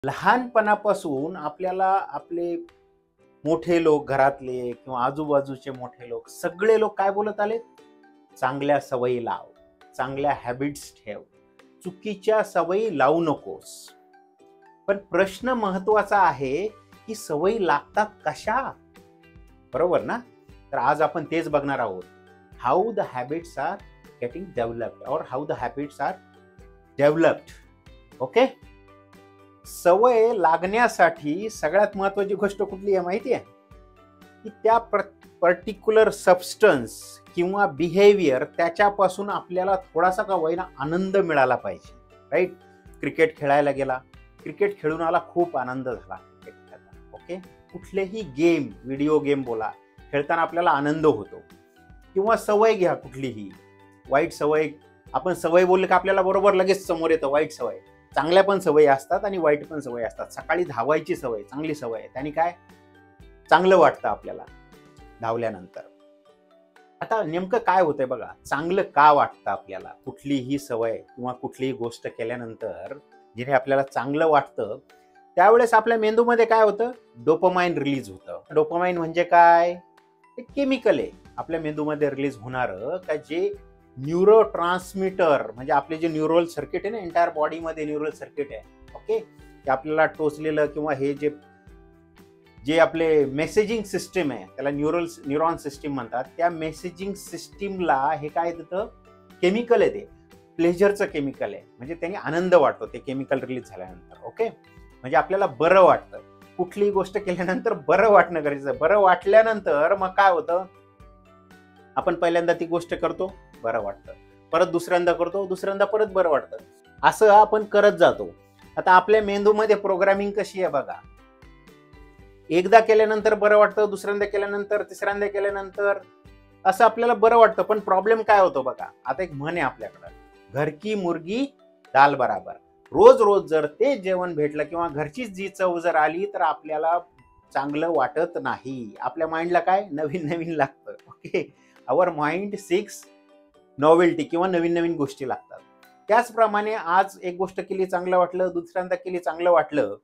लहानपणापासून आपल्याला आपले मोठे लोक, घरातले किंवा आजूबाजूचे मोठे लोक, सगळे लोक काय बोलत आले? चांगल्या सवयी लाव, चांगल्या हॅबिट्स ठेव, चुकीच्या सवयी लावू नकोस. पण प्रश्न महत्वाचा आहे की सवयी लागतात कशा? बरोबर ना? तर आज आपण तेच बघणार आहोत. How the habits are getting developed और how the habits are developed. Okay. सवय लागण्यासाठी सगळ्यात महत्वाची गोष्ट कुठली आहे माहिती आहे? की त्या पर्टिक्युलर सबस्टन्स किंवा बिहेवियर त्याच्यापासून आपल्याला थोडासा का होईना आनंद मिळाला पाहिजे. राईट? क्रिकेट खेळायला गेला, क्रिकेट खेळून आला, खूप आनंद झाला क्रिकेट खेळताना. ओके. कुठलेही गेम, व्हिडिओ गेम बोला, खेळताना आपल्याला आनंद होतो. किंवा सवय घ्या कुठलीही, वाईट सवय. आपण सवय बोलले का आपल्याला बरोबर लगेच समोर येतं वाईट सवय. चांगल्या पण सवयी असतात आणि वाईट पण सवयी असतात. सकाळी धावायची सवय चांगली सवय आहे, त्याने काय चांगलं वाटतं आपल्याला धावल्यानंतर. आता नेमकं काय होतंय बघा, चांगलं का वाटतं आपल्याला? कुठलीही सवय किंवा कुठलीही गोष्ट केल्यानंतर जिथे आपल्याला चांगलं वाटतं त्यावेळेस आपल्या मेंदूमध्ये काय होतं? डोपामाइन रिलीज होतं. डोपामाइन म्हणजे काय? ते केमिकल आहे आपल्या मेंदूमध्ये रिलीज होणारं, का जे न्यूरो ट्रान्समीटर, म्हणजे आपले जे न्यूरल सर्किट आहे ना, एंटायर बॉडीमध्ये न्यूरल सर्किट आहे. ओके. ते आपल्याला टोचलेलं किंवा हे जे जे आपले मेसेजिंग सिस्टीम आहे त्याला न्यूरॉन सिस्टीम म्हणतात. त्या मेसेजिंग सिस्टीमला हे काय देतं? केमिकल आहे. ते प्लेजरचं केमिकल आहे, म्हणजे त्याने आनंद वाटतो ते केमिकल रिलीज झाल्यानंतर. ओके. म्हणजे आपल्याला बरं वाटतं. कुठलीही गोष्ट केल्यानंतर बरं वाटणं गरजेचं आहे. बरं वाटल्यानंतर मग काय होतं? आपण पहिल्यांदा ती गोष्ट करतो, बरं वाटतं. परत दुसऱ्यांदा करतो, दुसऱ्यांदा परत बरं वाटतं. असं आपण करत जातो. आता आपल्या मेंदूमध्ये प्रोग्रामिंग कशी आहे बघा. एकदा केल्यानंतर बरं वाटतं, दुसऱ्यांदा केल्यानंतर, तिसऱ्यांदा केल्यानंतर असं आपल्याला बरं वाटतं. पण प्रॉब्लेम काय होतो बघा. आता एक म्हण आहे आपल्याकडं, घर की मुर्गी दाल बराबर. रोज रोज जर ते जेवण भेटलं किंवा घरचीच जी चव जर आली तर आपल्याला चांगलं वाटत नाही. आपल्या माइंडला काय नवीन नवीन लागतं. ओके. आवर माइंड सिक्स नॉवेल्टी किंवा नवीन नवीन गोष्टी लागतात. त्याचप्रमाणे आज एक गोष्ट केली चांगलं वाटलं, दुसऱ्यांदा केली चांगलं वाटलं.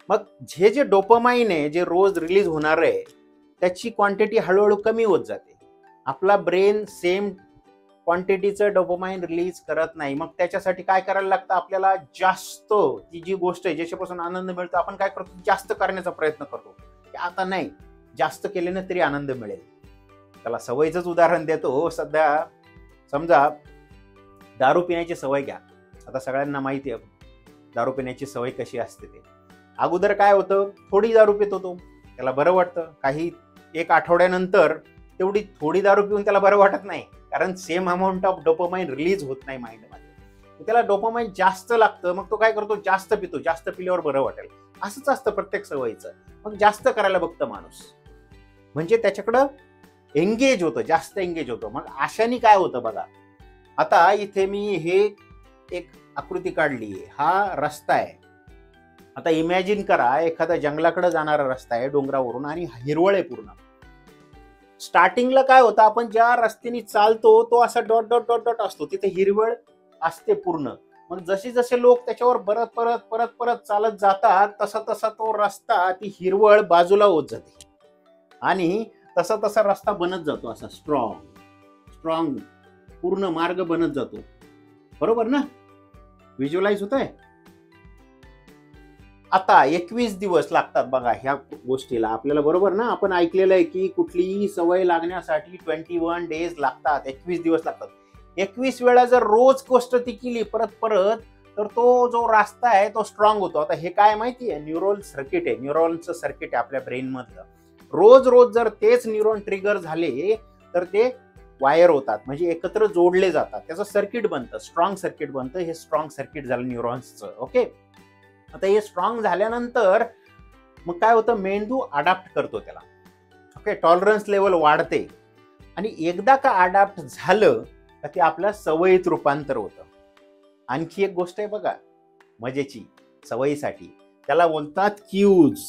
मग जे डोपामाइन आहे, जे रोज रिलीज होणार आहे, त्याची क्वांटिटी हळूहळू कमी होत जाते. आपला ब्रेन सेम क्वांटिटीचं डोपामाइन रिलीज करत नाही. मग त्याच्यासाठी काय करायला लागतं आपल्याला? जास्त ती जी गोष्ट आहे ज्याच्यापासून आनंद मिळतो, आपण काय करतो? जास्त करण्याचा प्रयत्न करतो. आता नाही, जास्त केल्याने तरी आनंद मिळेल. त्याला सवयीचंच उदाहरण देतो. सध्या समजा दारू पिण्याची सवय घ्या. आता सगळ्यांना माहिती आहे दारू पिण्याची सवय कशी असते ते. अगोदर काय होतं? थोडी दारू पित होतो, त्याला बरं वाटतं. काही एक आठवड्यानंतर तेवढी थोडी दारू पिऊन त्याला बरं वाटत नाही, कारण same amount of dopamine release होत नाही माइंडमध्ये. त्याला डोपामाइन जास्त लागतं. मग तो काय करतो? जास्त पितो. जास्त पिल्यावर बरं वाटेल. असंच असतं प्रत्येक सवयीचं. मग जास्त करायला बघतं माणूस, म्हणजे त्याच्याकडं एंगेज होतं, जास्त एंगेज होतं. मग अशाने काय होतं बघा. आता इथे मी हे एक आकृती काढली आहे. हा रस्ता आहे. आता इमॅजिन करा, एखादा जंगलाकडे जाणारा रस्ता आहे डोंगरावरून आणि हिरवळ आहे पूर्ण. स्टार्टिंगला काय होतं? आपण ज्या रस्त्याने चालतो तो असा डॉट डॉट डॉट डॉट असतो, तिथे हिरवळ असते पूर्ण. मग जसे जसे लोक त्याच्यावर परत परत परत परत चालत जातात, तसा तसा तो रस्ता, ती हिरवळ बाजूला होत जाते आणि तसा तसा रस्ता बनत जातो. असा स्ट्रॉंग स्ट्रॉंग पूर्ण मार्ग बनत जातो. बरोबर ना? व्हिज्युअलाइज होतंय? आता 21 दिवस लागतात बघा ह्या गोष्टीला आपल्याला. बरोबर ना? आपण ऐकलेलं आहे की कुठलीही सवय लागण्यासाठी 21 डेज लागतात, 21 दिवस लागतात. 21 वेळा जर रोज गोष्ट ती केली परत परत, तर तो जो रस्ता आहे तो स्ट्रॉंग होतो. आता हे काय माहिती आहे? न्यूरल सर्किट आहे, न्यूरॉनचं सर्किट आहे आपल्या ब्रेन मधलं. रोज रोज जर तेच न्यूरॉन ट्रिगर झाले तर ते वायर होतात, म्हणजे एकत्र जोडले जातात. त्याचं सर्किट बनतं, स्ट्रॉंग सर्किट बनतं. हे स्ट्रॉंग सर्किट झालं न्यूरॉन्सचं. ओके. आता हे स्ट्रॉंग झाल्यानंतर मग काय होतं? मेंदू अडॅप्ट करतो त्याला. ओके. टॉलरन्स लेवल वाढते आणि एकदा का अडॅप्ट झालं तर ते आपल्या सवयीत रूपांतर होतं. आणखी एक गोष्ट आहे बघा मजेची सवयीसाठी, त्याला बोलतात क्यूज.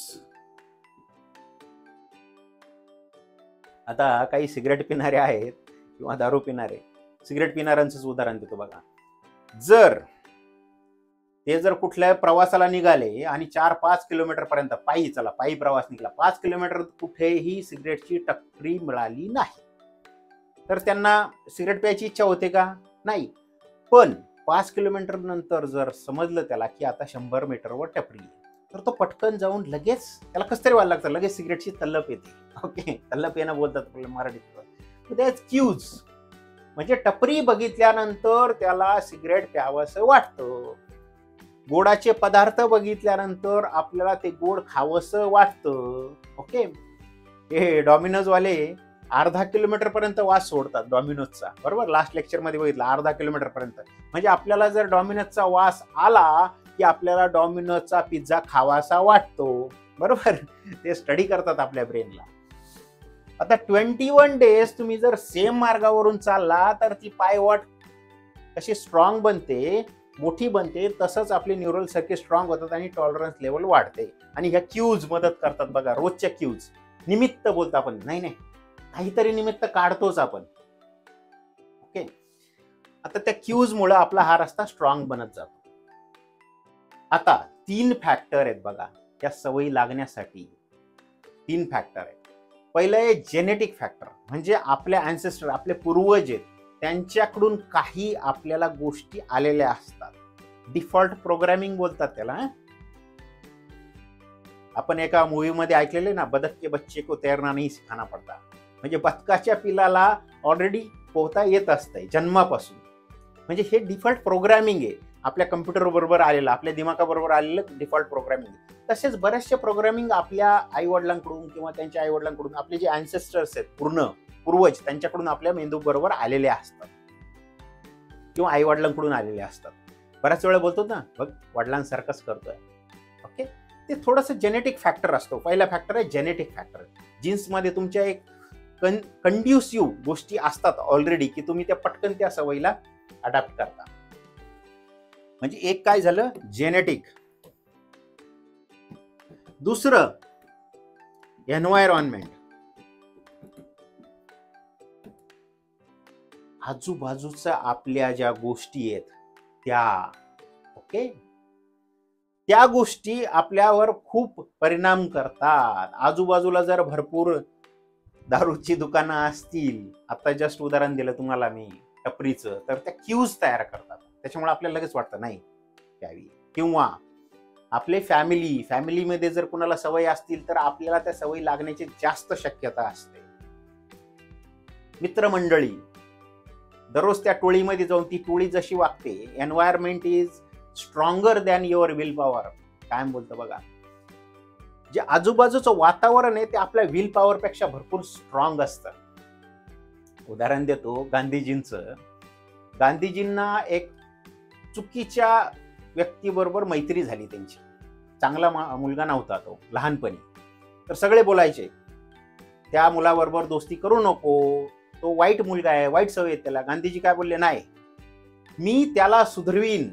आता काही सिगरेट पिणारे आहेत किंवा दारू पिणारे. सिगरेट पिणाऱ्यांचंच उदाहरण देतो बघा. जर ते जर कुठल्या प्रवासाला निघाले आणि 4-5 किलोमीटर पर्यंत पायी प्रवास निघाला, 5 किलोमीटर कुठेही सिगरेटची टपरी मिळाली नाही, तर त्यांना सिगरेट प्यायची इच्छा होते का? नाही. पण 5 किलोमीटर नंतर जर समजलं त्याला की आता 100 मीटरवर टपरी आहे, तर तो पटकन जाऊन लगेच, त्याला कसं तरी व्हायला लागतं, लगेच सिगरेटची तल्लप येते. ओके, तल्लप येणं बोलतात आपल्या मराठीत. That's cues. म्हणजे टपरी बघितल्यानंतर त्याला सिगरेट प्यावंसं वाटतं. गोडाचे पदार्थ बघितल्यानंतर आपल्याला ते गोड खावंसं वाटतं. ओके, हे डॉमिनोज वाले अर्धा किलोमीटर पर्यंत वास सोडतात डॉमिनोजचा, बरोबर. लास्ट लेक्चर मध्ये बघितलं, अर्धा किलोमीटर पर्यंत. म्हणजे आपल्याला जर डॉमिनोजचा वास आला की आपल्याला डॉमिनोजचा पिझ्झा खावासा वाटतो, बरोबर. ते स्टडी करतात आपल्या ब्रेनला. आता 21 डेज तुम्ही जर सेम मार्गावरून चालला तर ती पायवाट कशी स्ट्रॉंग बनते, मोठी बनते, तसंच आपले न्यूरल सर्किट स्ट्रॉंग होतात आणि टॉलरन्स लेवल वाढते. आणि ह्या क्यूज मदत करतात बघा, रोजच्या क्यूज. निमित्त बोलतो आपण, नाही काहीतरी निमित्त काढतोच आपण. ओके, आता त्या क्यूज मुळे आपला हा रस्ता स्ट्रॉंग बनत जातो. आता 3 फॅक्टर आहेत बघा त्या सवयी लागण्यासाठी. 3 फॅक्टर आहेत. पहिलं आहे जेनेटिक फॅक्टर, म्हणजे आपल्या अँसेस्टर, आपले पूर्वज आहेत, त्यांच्याकडून काही आपल्याला गोष्टी आलेल्या असतात. डिफॉल्ट प्रोग्रामिंग बोलतात त्याला. आपण एका मूवी मध्ये ऐकलेले ना, बदक के बच्चे को तैरना नहीं सिखाना पडता. म्हणजे बदकाच्या पिलाला ऑलरेडी पोहता येत असतंय जन्मापासून. म्हणजे हे डिफॉल्ट प्रोग्रामिंग आहे, आपल्या कम्प्युटर बरोबर आलेलं, आपल्या दिमागाबरोबर आलेलं डिफॉल्ट प्रोग्रामिंग. तसेच बरेचसे प्रोग्रामिंग आपल्या आई वडिलांकडून किंवा त्यांच्या आई वडिलांकडून, आपले जे अँसेस्टर्स आहेत, पूर्वज, त्यांच्याकडून आपल्या मेंदू बरोबर आलेले असतात किंवा आई वडिलांकडून आलेले असतात. बऱ्याच वेळा बोलतो ना, बघ वडिलांसारखंच करतोय. ओके, ते थोडंसं जेनेटिक फॅक्टर असतो. पहिला फॅक्टर आहे जेनेटिक फॅक्टर. जीन्समध्ये तुमच्या एक कंड्युसिव्ह गोष्टी असतात ऑलरेडी की तुम्ही त्या पटकन त्या सवयीला अडॅप्ट करता. म्हणजे एक काय झालं, जेनेटिक. दुसरं एन्व्हायरमेंट. आजूबाजूच्या आपल्या ज्या गोष्टी आहेत त्या, ओके, त्या गोष्टी आपल्यावर खूप परिणाम करतात. आजूबाजूला जर भरपूर दारूची दुकानं असतील, आता जस्ट उदाहरण दिलं तुम्हाला मी टपरीचं, तर त्या क्यूज तयार करतात. त्याच्यामुळे आपल्याला लगेच वाटतं नाही प्यावी. किंवा आपले फॅमिलीमध्ये जर कोणाला सवय असतील तर आपल्याला त्या सवयी लागण्याची जास्त शक्यता असते. मित्रमंडळी, दररोज त्या टोळीमध्ये जाऊन ती टोळी जशी वागते, environment is stronger than your will power. काय बोलतं बघा, जे आजूबाजूचं वातावरण आहे ते आपल्या विल पॉवर पेक्षा भरपूर स्ट्रॉंग असतं. उदाहरण देतो गांधीजींचं. गांधीजींना एक चुकीच्या व्यक्तीबरोबर मैत्री झाली त्यांची. चांगला मुलगा नव्हता तो लहानपणी, तर सगळे बोलायचे त्या मुलाबरोबर दोस्ती करू नको, तो वाईट मुलगा आहे, वाईट सवय आहे त्याला. गांधीजी काय बोलले, नाही, मी त्याला सुधरवीन,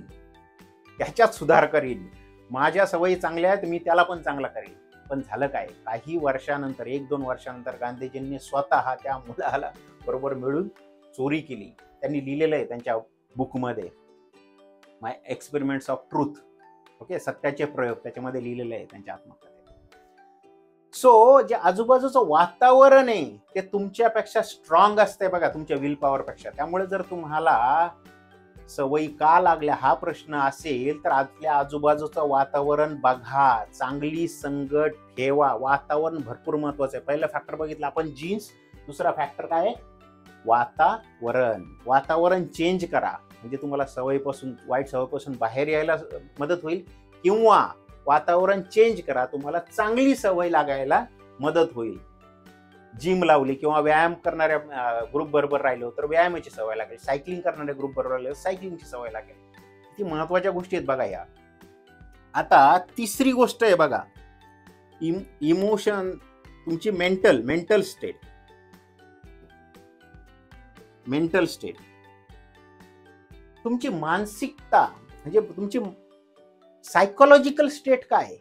त्याच्यात सुधार करीन, माझ्या सवयी चांगल्या आहेत, मी त्याला पण चांगला करीन. पण झालं काय, काही वर्षानंतर, 1-2 वर्षानंतर गांधीजींनी स्वतः त्या मुलाला बरोबर मिळून चोरी केली. त्यांनी लिहिलेलं आहे त्यांच्या बुकमध्ये, माय एक्सपेरिमेंट्स ऑफ ट्रूथ. ओके, सत्याचे प्रयोग, त्याच्यामध्ये लिहिलेले आहे त्यांच्या आत्मकथेत. सो जे आजूबाजूचं वातावरण आहे ते तुमच्यापेक्षा स्ट्रॉंग असते बघा, तुमच्या विल पॉवर पेक्षा. त्यामुळे जर तुम्हाला सवयी का लागल्या हा प्रश्न असेल तर आपल्या आजूबाजूचं वातावरण बघा, चांगली संगत ठेवा. वातावरण भरपूर महत्वाचं आहे. पहिला फॅक्टर बघितला आपण जीन्स, दुसरा फॅक्टर काय आहे, वातावरण. वातावरण चेंज करा म्हणजे तुम्हाला सवयीपासून, वाईट सवयीपासून बाहेर यायला मदत होईल, किंवा वातावरण चेंज करा, तुम्हाला चांगली सवय लागायला मदत होईल. जिम लावली किंवा व्यायाम करणाऱ्या ग्रुप बरोबर राहिलो तर व्यायामाची सवय लागेल, सायकलिंग करणाऱ्या ग्रुप बरोबर राहिलो सायकलिंगची सवय लागेल. ती महत्वाच्या गोष्टी आहेत बघा या. आता तिसरी गोष्ट आहे बघा, इमोशन, तुमची मेंटल स्टेट, तुमची मानसिकता, म्हणजे तुमची सायकोलॉजिकल स्टेट काय आहे.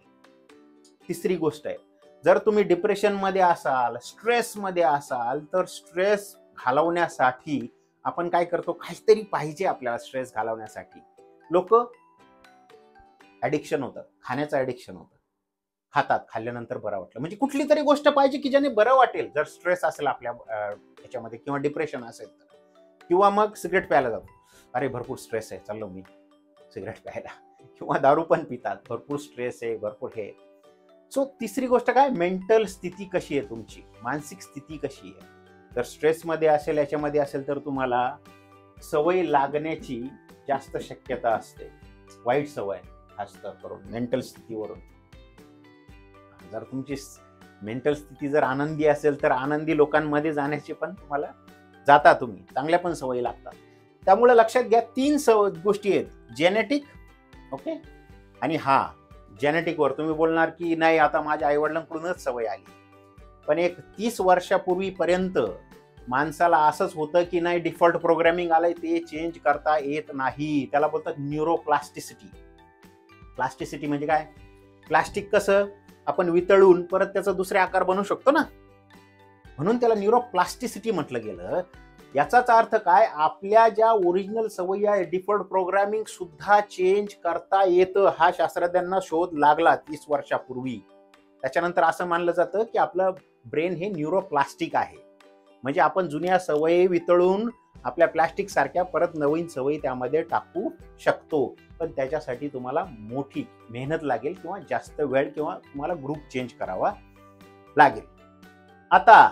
तिसरी गोष्ट आहे, जर तुम्ही डिप्रेशन मध्ये असाल, स्ट्रेस मध्ये असाल, तर स्ट्रेस घालवण्यासाठी आपण काय करतो, काहीतरी पाहिजे आपल्याला स्ट्रेस घालवण्यासाठी. लोक ॲडिक्शन होतं, खाण्याचं ॲडिक्शन होतं. खातात, खाल्ल्यानंतर बरं वाटलं. म्हणजे कुठली तरी गोष्ट पाहिजे की ज्याने बरं वाटेल. जर स्ट्रेस असेल आपल्या ह्याच्यामध्ये किंवा डिप्रेशन असेल तर. किंवा मग सिगरेट प्यायला जातो. अरे भरपूर स्ट्रेस आहे, चाललो मी सिगरेट प्यायला. किंवा दारू पण पितात, भरपूर स्ट्रेस आहे, भरपूर हे. सो तिसरी गोष्ट काय, मेंटल स्थिती कशी आहे तुमची, मानसिक स्थिती कशी आहे. जर स्ट्रेसमध्ये असेल, याच्यामध्ये असेल तर तुम्हाला सवय लागण्याची जास्त शक्यता असते. वाईट सवय खास करून मेंटल स्थितीवरून. जर तुमची मेंटल स्थिती जर आनंदी असेल तर आनंदी लोकांमध्ये जाण्याची पण तुम्हाला जाता तुम्ही, चांगल्या पण सवयी लागतात. त्यामुळे लक्षात घ्या 3 गोष्टी आहेत, जेनेटिक, ओके, आणि जेनेटिकवर तुम्ही बोलणार की नाही आता माझ्या आईवडिलांकडूनच सवय आली. पण एक 30 वर्षापूर्वीपर्यंत माणसाला असंच होतं की नाही डिफॉल्ट प्रोग्रामिंग आलंय, ते चेंज करता येत नाही. त्याला बोलतात न्यूरोप्लास्टिसिटी. प्लास्टिसिटी म्हणजे काय, प्लास्टिक कसं आपण वितळून परत त्याचा दुसरे आकार बनवू शकतो ना, म्हणून त्याला न्यूरोप्लास्टिसिटी म्हटलं गेलं. याचाच अर्थ काय, आपल्या ज्या ओरिजिनल सवयी आहे, डिफॉल्ट प्रोग्रामिंग सुद्धा चेंज करता येतं. हा शास्त्रज्ञांना शोध लागला 30 वर्षापूर्वी. त्याच्यानंतर असं मानलं जातं की आपलं ब्रेन हे न्यूरोप्लास्टिक आहे. म्हणजे आपण जुन्या सवयी वितळून आपल्या प्लास्टिक सारख्या परत नवीन सवयी त्यामध्ये टाकू शकतो. पण त्याच्यासाठी तुम्हाला मोठी मेहनत लागेल किंवा जास्त वेळ किंवा तुम्हाला ग्रुप चेंज करावा लागेल. आता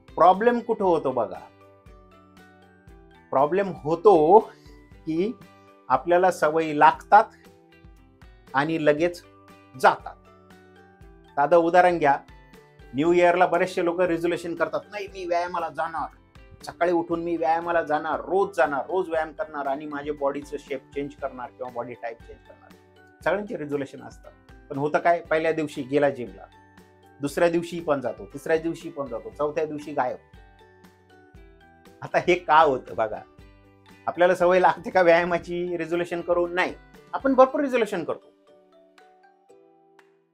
प्रॉब्लेम कुठं होतो बघा, प्रॉब्लेम होतो की आपल्याला सवयी लागतात आणि लगेच जातात. साधं उदाहरण घ्या, न्यू इयरला बरेचसे लोक रिझोल्युशन करतात, नाही मी व्यायामाला जाणार, सकाळी उठून मी व्यायामाला जाणार, रोज व्यायाम करणार आणि माझे बॉडीचं शेप चेंज करणार किंवा बॉडी टाईप चेंज करणार. सगळ्यांचे रिझोल्युशन असतात. पण होतं काय, पहिल्या दिवशी गेला जिमला, दुसऱ्या दिवशी पण जातो, तिसऱ्या दिवशी पण जातो, चौथ्या दिवशी गायब. आता हे का होतं बघा, आपल्याला सवय लागते का व्यायामाची रिझोल्युशन करून? नाही, आपण भरपूर रिझोल्युशन करतो.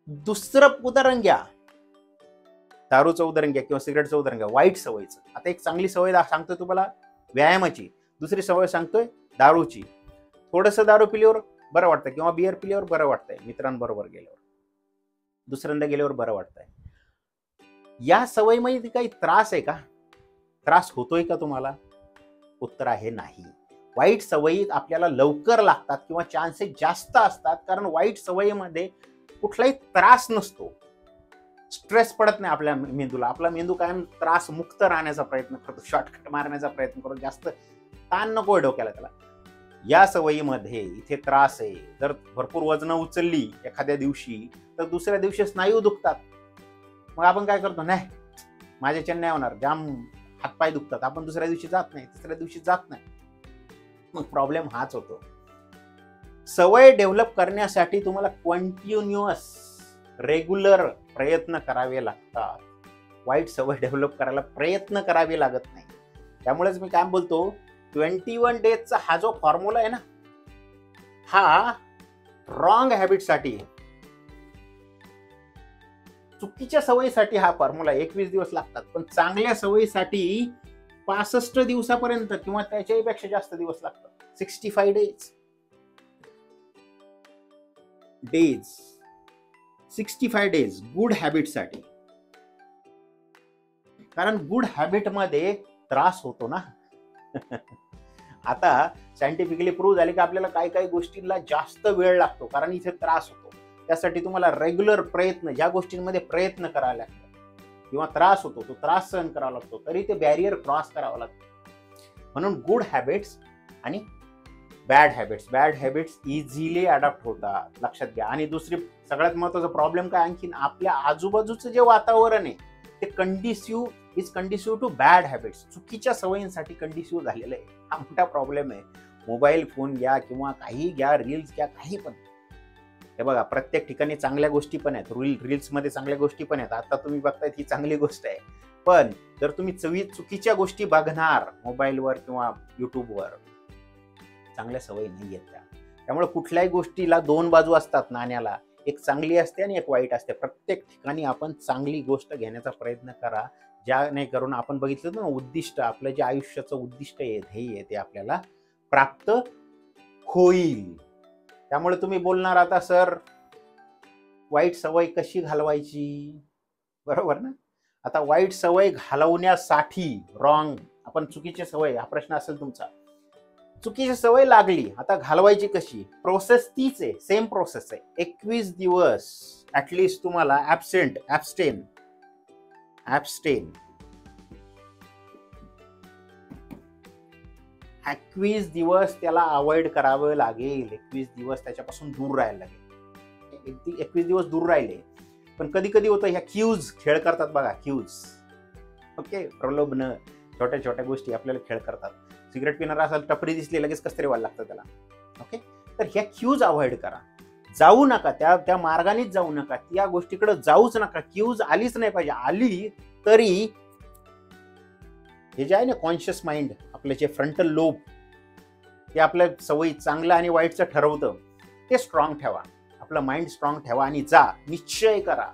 दुसरं उदाहरण घ्या, दारूचं उदाहरण घ्या किंवा सिगरेटचं उदाहरण घ्या, वाईट सवयीचं. आता एक चांगली सवय सांगतोय तुम्हाला व्यायामाची, दुसरी सवय सांगतोय दारूची. थोडंसं दारू पिल्यावर बरं वाटतं किंवा बियर पिल्यावर बरं वाटतंय, मित्रांबरोबर गेल्यावर, दुसऱ्यांदा गेल्यावर बरं वाटतंय. या सवयीमध्ये काही त्रास आहे का? त्रास होतोय का तुम्हाला? उत्तर आहे नाही. वाईट सवयी आपल्याला लवकर लागतात किंवा चान्सेस जास्त असतात, कारण वाईट सवयीमध्ये कुठलाही त्रास नसतो, स्ट्रेस पडत नाही आपल्या मेंदूला. आपला मेंदू कायम त्रास मुक्त राहण्याचा प्रयत्न करतो, शॉर्टकट मारण्याचा प्रयत्न करतो, जास्त ताण नको डोक्याला त्याला. या सवयीमध्ये इथे त्रास आहे. जर भरपूर वजन उचलली एखाद्या दिवशी तर दुसऱ्या दिवशी स्नायू दुखतात. मग आपण काय करतो, नाही माझ्याच्याने नाही होणार, जाम हातपाय दुखतात, आपण दुसऱ्या दिवशी जात नाही, तिसऱ्या दिवशी जात नाही. मग प्रॉब्लेम हाच होतो. सवय डेव्हलप करण्यासाठी तुम्हाला कंटिन्युअस रेग्युलर प्रयत्न करावे लागतात. वाईट सवय डेव्हलप करायला प्रयत्न करावे लागत नाही. त्यामुळेच मी काय बोलतो, 21 डेजचा हा जो फॉर्म्युला आहे ना, हा रॉंग हॅबिटसाठी, चुकीच्या सवयीसाठी हा फॉर्म्युला 21 दिवस लागतात. पण चांगल्या सवयीसाठी 65 दिवसापर्यंत किंवा त्याच्याही पेक्षा जास्त दिवस लागतात. 65 डेज 65 डेज गुड हॅबिटसाठी. कारण गुड हॅबिटमध्ये त्रास होतो ना. आता सायंटिफिकली प्रूव्ह झाले की आपल्याला काही गोष्टींना जास्त वेळ लागतो, कारण इथे त्रास होतो. त्यासाठी तुम्हाला रेग्युलर प्रयत्न, ज्या गोष्टींमध्ये प्रयत्न करावे लागतात किंवा त्रास होतो, तो त्रास सहन करावा लागतो, तरी ते बॅरियर क्रॉस करावं लागतं. म्हणून गुड हॅबिट्स आणि बॅड हॅबिट्स इझिली अडॉप्ट होतात, लक्षात घ्या. आणि दुसरी सगळ्यात महत्त्वाचा प्रॉब्लेम काय, आणखीन आपल्या आजूबाजूचं जे वातावरण आहे ते कंडिसिव्ह टू बॅड हॅबिट्स, चुकीच्या सवयींसाठी कंडिसिव्ह झालेलं आहे. हा मोठा प्रॉब्लेम आहे. मोबाईल फोन घ्या किंवा काही घ्या, रील्स घ्या, काही पण. हे बघा, प्रत्येक ठिकाणी चांगल्या गोष्टी पण आहेत, रील्समध्ये चांगल्या गोष्टी पण आहेत. आता तुम्ही बघताय ही चांगली गोष्ट आहे. पण जर तुम्ही चुकीच्या गोष्टी बघणार मोबाईलवर किंवा युट्यूबवर, चांगल्या सवयी नाही आहेत त्या. त्यामुळे कुठल्याही गोष्टीला 2 बाजू असतात नाण्याला, एक चांगली असते आणि एक वाईट असते. प्रत्येक ठिकाणी आपण चांगली गोष्ट घेण्याचा प्रयत्न करा, ज्याने करून आपण बघितलं ना, उद्दिष्ट, आपलं जे आयुष्याचं उद्दिष्ट आहे, ध्येय आहे, ते आपल्याला प्राप्त होईल. त्यामुळे तुम्ही बोलणार आता सर वाईट सवय कशी घालवायची, बरोबर ना. आता वाईट सवय घालवण्यासाठी रॉंग, आपण चुकीची सवय, हा प्रश्न असेल तुमचा. चुकीची सवय लागली, आता घालवायची कशी, प्रोसेस तीच आहे, सेम प्रोसेस आहे. 21 दिवस ऍटलिस्ट तुम्हाला ऍब्स्टेन 21 दिवस त्याला अवॉइड करावं लागेल. 21 दिवस त्याच्यापासून दूर राहायला लागेल. 21 दिवस दूर राहिले. पण कधी कधी होतं, ह्या क्यूज खेळ करतात बघा, क्यूज. ओके, प्रलोभन, छोट्या छोट्या गोष्टी आपल्याला खेळ करतात. सिगरेट पिणार असेल, टपरी दिसली लगेच कसं तरी व्हायला लागतं त्याला. ओके, तर ह्या क्यूज अवॉइड करा. जाऊ नका त्या मार्गानेच जाऊ नका, त्या गोष्टीकडे जाऊच नका. क्यूज आलीच नाही पाहिजे. आली तरी हे जे आहे ना कॉन्शियस माइंड, आपले जे फ्रंटल लोब, ते आपल्या सवयी चांगलं आणि वाईटचं ठरवतं. ते स्ट्रॉंग ठेवा, आपलं माइंड स्ट्रॉंग ठेवा आणि जा, निश्चय करा.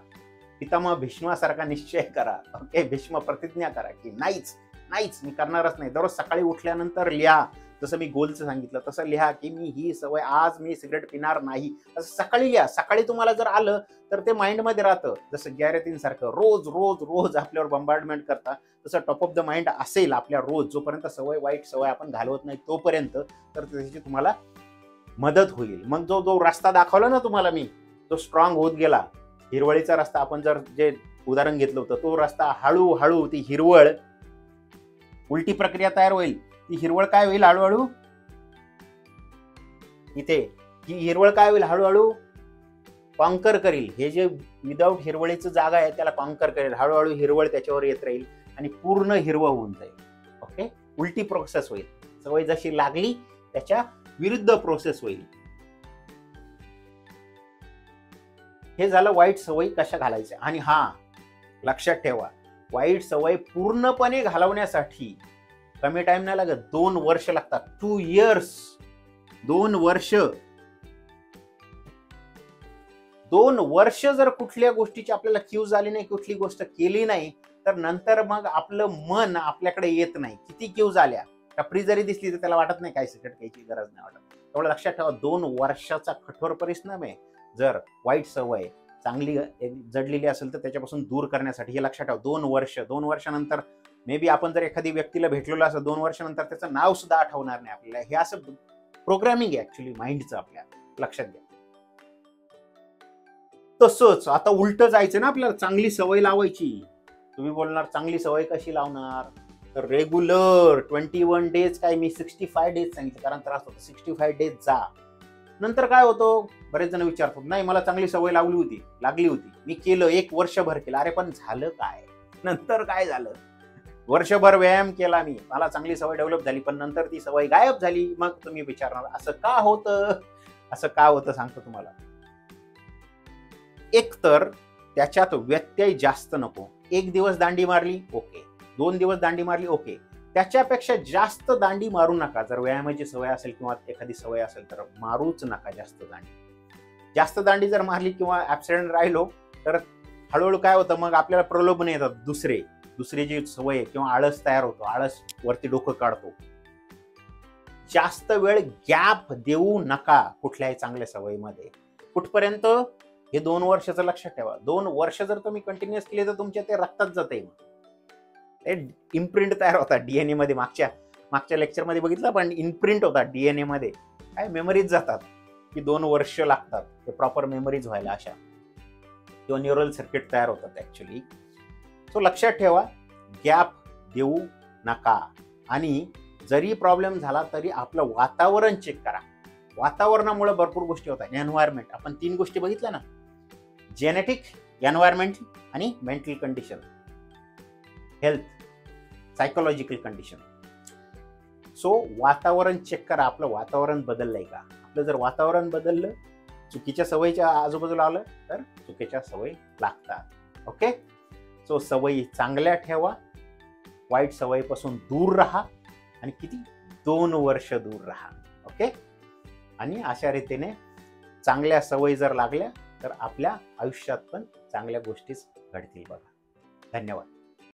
पितामह भीष्मासारखा निश्चय करा. ओके, भीष्म प्रतिज्ञा करा की नाहीच मी करणारच नाही. दररोज सकाळी उठल्यानंतर लिहा, जसं मी गोलचं सांगितलं तसं लिहा की मी ही सवय, आज मी सिगरेट पिणार नाही, असं सकाळी लिहा. सकाळी तुम्हाला जर आलं तर ते माइंडमध्ये राहतं. जसं गॅरेथिन सारखं रोज रोज रोज आपल्यावर बंबार्डमेंट करता, तसं टॉप ऑफ द माइंड असेल आपल्या रोज, जोपर्यंत सवय, वाईट सवय आपण घालवत नाही तोपर्यंत, तर त्याची तुम्हाला मदत होईल. मग जो रस्ता दाखवला ना तुम्हाला मी, जो स्ट्रॉंग होत गेला, हिरवळीचा रस्ता, आपण जर जे उदाहरण घेतलं होतं, तो रस्ता हळूहळू ती हिरवळ, उलटी प्रक्रिया तयार होईल. ती हिरवळ काय होईल हळूहळू, इथे ही हिरवळ काय होईल हळूहळू कॉन्कर करील. हे जे विदाऊट हिरवळीचं जागा आहे त्याला कॉन्कर करेल. हळूहळू हिरवळ त्याच्यावर येत राहील आणि पूर्ण हिरवळ होऊन जाईल. ओके, उलटी प्रोसेस होईल. सवय जशी लागली त्याच्या विरुद्ध प्रोसेस होईल. हे झालं वाईट सवयी कशा घालायच्या. आणि हा लक्षात ठेवा, वाईट सवय पूर्णपणे घालवण्यासाठी कमी टाइम नाही लागत, 2 वर्ष लागतात. 2 years, 2 वर्ष. 2 वर्ष जर कुठल्या गोष्टीची आपल्याला क्यूज आली नाही, कुठली गोष्ट केली नाही, तर नंतर मग आपलं मन आपल्याकडे येत नाही. किती क्यूज आल्या, टपरी जरी दिसली तर त्याला वाटत नाही काय सिगरेट घ्यायची गरज नाही वाटत. तेवढं लक्षात ठेवा, 2 वर्षाचा कठोर परिश्रम आहे. जर वाईट सवय चांगली जडलेली असेल तर त्याच्यापासून दूर करण्यासाठी. हे लक्षात ठेवा, 2 वर्ष. 2 वर्षानंतर मे बी आपण जर एखादी व्यक्तीला भेटलेलो असं 2 वर्षानंतर त्याचं नाव सुद्धा आठवणार नाही आपल्याला. हे असं प्रोग्रामिंग आहे ऍक्च्युली माइंडचं आपल्या, लक्षात घ्या. तसंच आता उलट जायचं ना आपल्याला, चांगली सवय लावायची. तुम्ही बोलणार चांगली सवय कशी लावणार, तर रेग्युलर 21 डेज, काय मी 65 डेज सांगितलं कारण त्रास होतो. 65 डेज जा. नंतर काय होतं, बरेच जण विचारतात नाही मला चांगली सवय लागली होती, मी केलं, 1 वर्षभर केलं. अरे पण झालं काय, नंतर काय झालं? वर्षभर व्यायाम केला मी, मला चांगली सवय डेव्हलप झाली, पण नंतर ती सवय गायब झाली. मग तुम्ही विचारणार असं का होतं सांगतो तुम्हाला. एक तर त्याच्यात व्यत्यय जास्त नको. 1 दिवस दांडी मारली ओके, 2 दिवस दांडी मारली ओके, त्याच्यापेक्षा जास्त दांडी मारू नका. जर व्यायामाची सवय असेल किंवा एखादी सवय असेल तर मारूच नका जास्त दांडी. जास्त दांडी जर मारली किंवा ऍब्सेंट राहिलो तर हळूहळू काय होतं, मग आपल्याला प्रलोभन येतात दुसरी जी सवय किंवा आळस तयार होतो, आळस वरती डोकं काढतो. जास्त वेळ गॅप देऊ नका कुठल्याही चांगल्या सवयीमध्ये. कुठपर्यंत, हे 2 वर्षाचं लक्षात ठेवा. 2 वर्ष जर तुम्ही कंटिन्युअस केले तर तुमच्या ते रक्तात जाते. ते इम्प्रिंट तयार होतात डीएनए मध्ये. मागच्या लेक्चरमध्ये बघितलं पण, इम्प्रिंट होतात डीएनए मध्ये, काय मेमरीज जातात की 2 वर्ष लागतात ते प्रॉपर मेमरीज व्हायला अशा, किंवा न्यूरल सर्किट तयार होतात ऍक्च्युली. सो लक्षात ठेवा, गॅप देऊ नका. आणि जरी प्रॉब्लेम झाला तरी आपलं वातावरण चेक करा. वातावरणामुळे भरपूर गोष्टी होतात. एन्व्हायरमेंट, आपण 3 गोष्टी बघितल्या ना, जेनेटिक, एन्व्हायरमेंट आणि mental condition, health, psychological condition. So वातावरण चेक करा, आपलं वातावरण बदललंय का. आपलं जर वातावरण बदललं, चुकीच्या सवयीच्या आजूबाजूला आलं तर चुकीच्या सवयी लागतात. ओके, सो सवयी चांगल्या ठेवा, वाईट सवयीपासून दूर राहा, आणि किती 2 वर्ष दूर राहा. ओके, आणि अशा रीतीने चांगल्या सवयी जर लागल्या तर आपल्या आयुष्यात पण चांगल्या गोष्टीच घडतील बघा. धन्यवाद.